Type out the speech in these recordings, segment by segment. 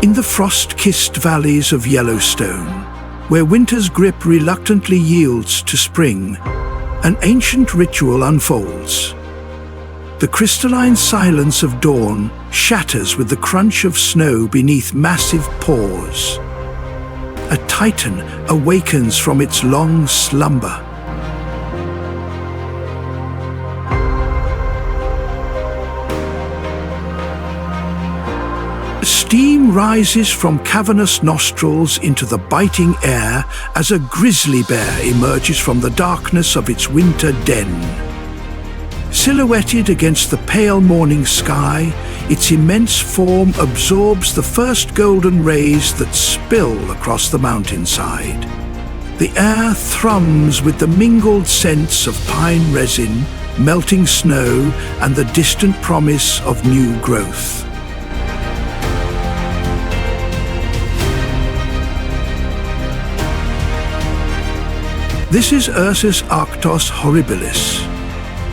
In the frost-kissed valleys of Yellowstone, where winter's grip reluctantly yields to spring, an ancient ritual unfolds. The crystalline silence of dawn shatters with the crunch of snow beneath massive paws. A titan awakens from its long slumber. Steam rises from cavernous nostrils into the biting air as a grizzly bear emerges from the darkness of its winter den. Silhouetted against the pale morning sky, its immense form absorbs the first golden rays that spill across the mountainside. The air thrums with the mingled scents of pine resin, melting snow, and the distant promise of new growth. This is Ursus arctos horribilis,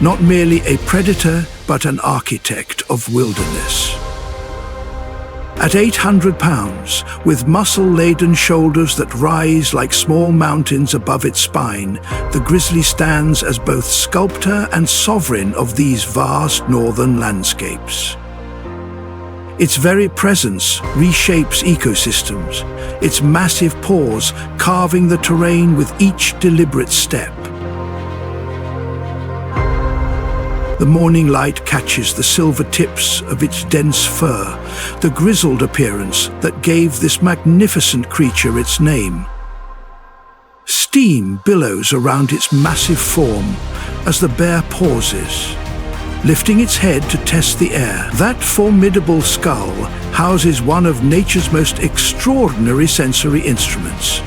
not merely a predator, but an architect of wilderness. At 800 pounds, with muscle-laden shoulders that rise like small mountains above its spine, the grizzly stands as both sculptor and sovereign of these vast northern landscapes. Its very presence reshapes ecosystems, its massive paws carving the terrain with each deliberate step. The morning light catches the silver tips of its dense fur, the grizzled appearance that gave this magnificent creature its name. Steam billows around its massive form as the bear pauses, lifting its head to test the air. That formidable skull houses one of nature's most extraordinary sensory instruments.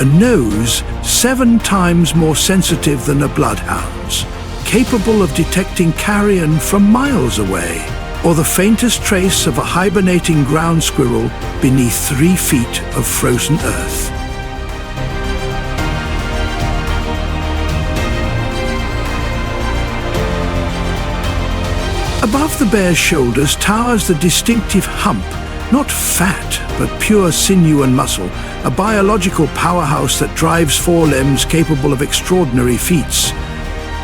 A nose 7 times more sensitive than a bloodhound's, capable of detecting carrion from miles away, or the faintest trace of a hibernating ground squirrel beneath 3 feet of frozen earth. Above the bear's shoulders towers the distinctive hump, not fat, but pure sinew and muscle, a biological powerhouse that drives forelimbs capable of extraordinary feats.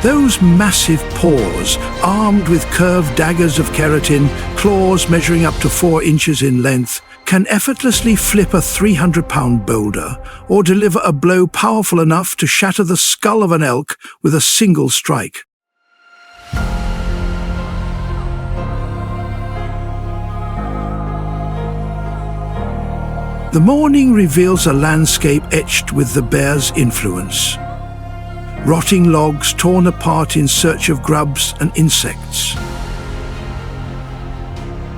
Those massive paws, armed with curved daggers of keratin, claws measuring up to 4 inches in length, can effortlessly flip a 300-pound boulder or deliver a blow powerful enough to shatter the skull of an elk with a single strike. The morning reveals a landscape etched with the bear's influence. Rotting logs torn apart in search of grubs and insects.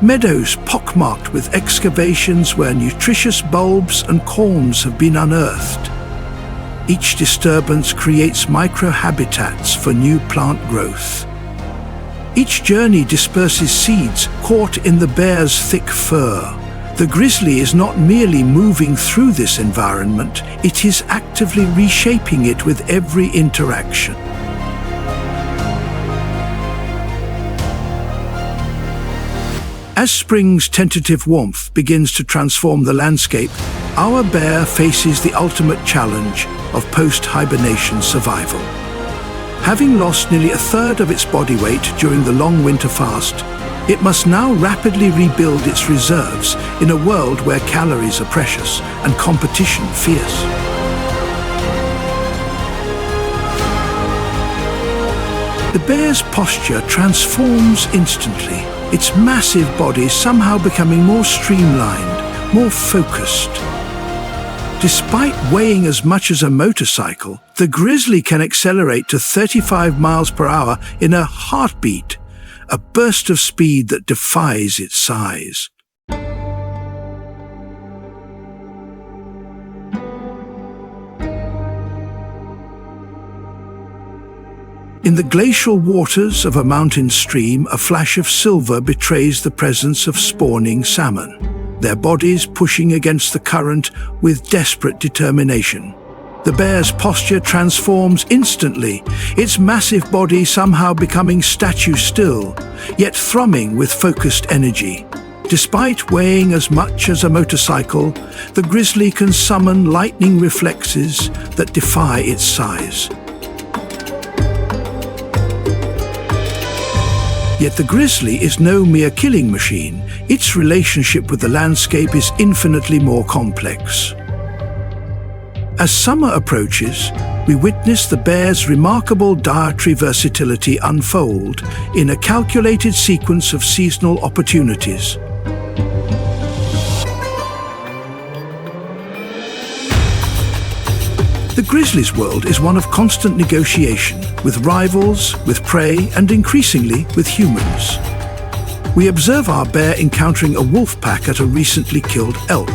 Meadows pockmarked with excavations where nutritious bulbs and corms have been unearthed. Each disturbance creates microhabitats for new plant growth. Each journey disperses seeds caught in the bear's thick fur. The grizzly is not merely moving through this environment, it is actively reshaping it with every interaction. As spring's tentative warmth begins to transform the landscape, our bear faces the ultimate challenge of post-hibernation survival. Having lost nearly 1/3 of its body weight during the long winter fast, it must now rapidly rebuild its reserves in a world where calories are precious and competition fierce. The bear's posture transforms instantly, its massive body somehow becoming more streamlined, more focused. Despite weighing as much as a motorcycle, the grizzly can accelerate to 35 miles per hour in a heartbeat, a burst of speed that defies its size. In the glacial waters of a mountain stream, a flash of silver betrays the presence of spawning salmon, their bodies pushing against the current with desperate determination. The bear's posture transforms instantly, its massive body somehow becoming statue still, yet thrumming with focused energy. Despite weighing as much as a motorcycle, the grizzly can summon lightning reflexes that defy its size. Yet the grizzly is no mere killing machine. Its relationship with the landscape is infinitely more complex. As summer approaches, we witness the bear's remarkable dietary versatility unfold in a calculated sequence of seasonal opportunities. The grizzly's world is one of constant negotiation, with rivals, with prey, and increasingly with humans. We observe our bear encountering a wolf pack at a recently killed elk.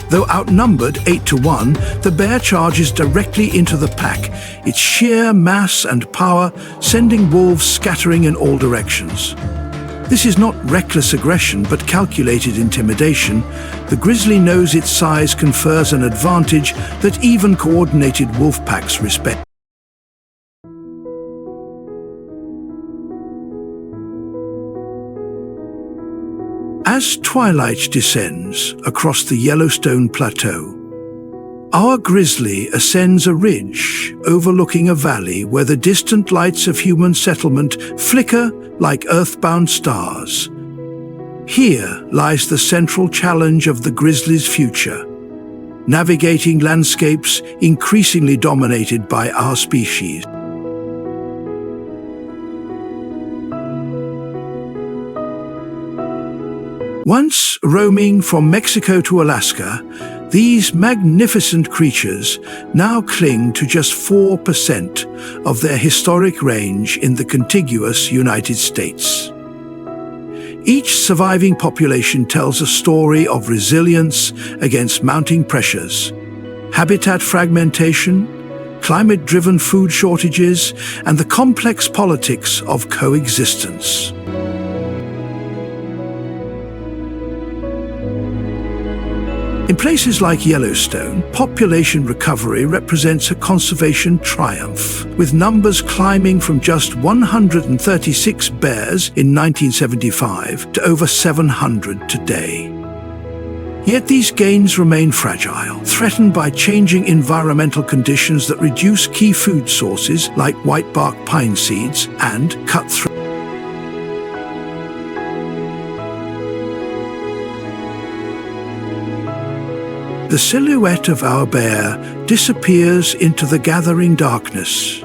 Though outnumbered 8-1, the bear charges directly into the pack, its sheer mass and power sending wolves scattering in all directions. This is not reckless aggression, but calculated intimidation. The grizzly knows its size confers an advantage that even coordinated wolf packs respect. As twilight descends across the Yellowstone Plateau, our grizzly ascends a ridge overlooking a valley where the distant lights of human settlement flicker like earthbound stars. Here lies the central challenge of the grizzly's future, navigating landscapes increasingly dominated by our species. Once roaming from Mexico to Alaska, these magnificent creatures now cling to just 4% of their historic range in the contiguous United States. Each surviving population tells a story of resilience against mounting pressures, habitat fragmentation, climate-driven food shortages, and the complex politics of coexistence. In places like Yellowstone, population recovery represents a conservation triumph, with numbers climbing from just 136 bears in 1975 to over 700 today. Yet these gains remain fragile, threatened by changing environmental conditions that reduce key food sources like whitebark pine seeds and cutthroat. The silhouette of our bear disappears into the gathering darkness,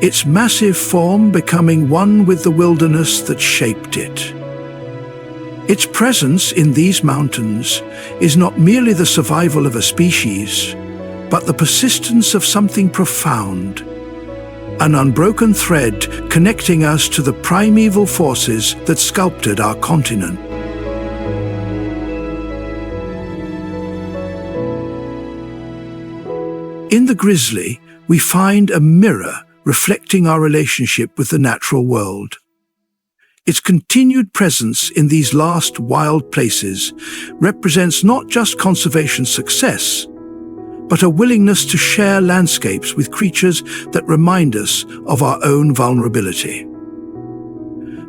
its massive form becoming one with the wilderness that shaped it. Its presence in these mountains is not merely the survival of a species, but the persistence of something profound, an unbroken thread connecting us to the primeval forces that sculpted our continent. In the grizzly, we find a mirror reflecting our relationship with the natural world. Its continued presence in these last wild places represents not just conservation success, but a willingness to share landscapes with creatures that remind us of our own vulnerability.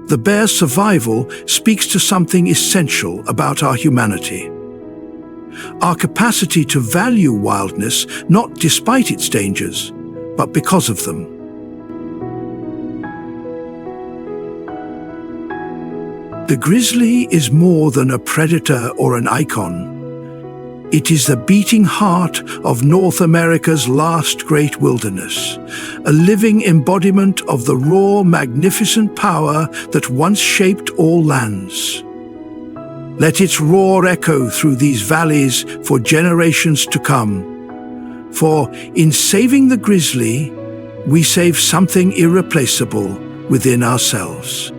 The bear's survival speaks to something essential about our humanity. Our capacity to value wildness not despite its dangers, but because of them. The grizzly is more than a predator or an icon. It is the beating heart of North America's last great wilderness, a living embodiment of the raw, magnificent power that once shaped all lands. Let its roar echo through these valleys for generations to come. For in saving the grizzly, we save something irreplaceable within ourselves.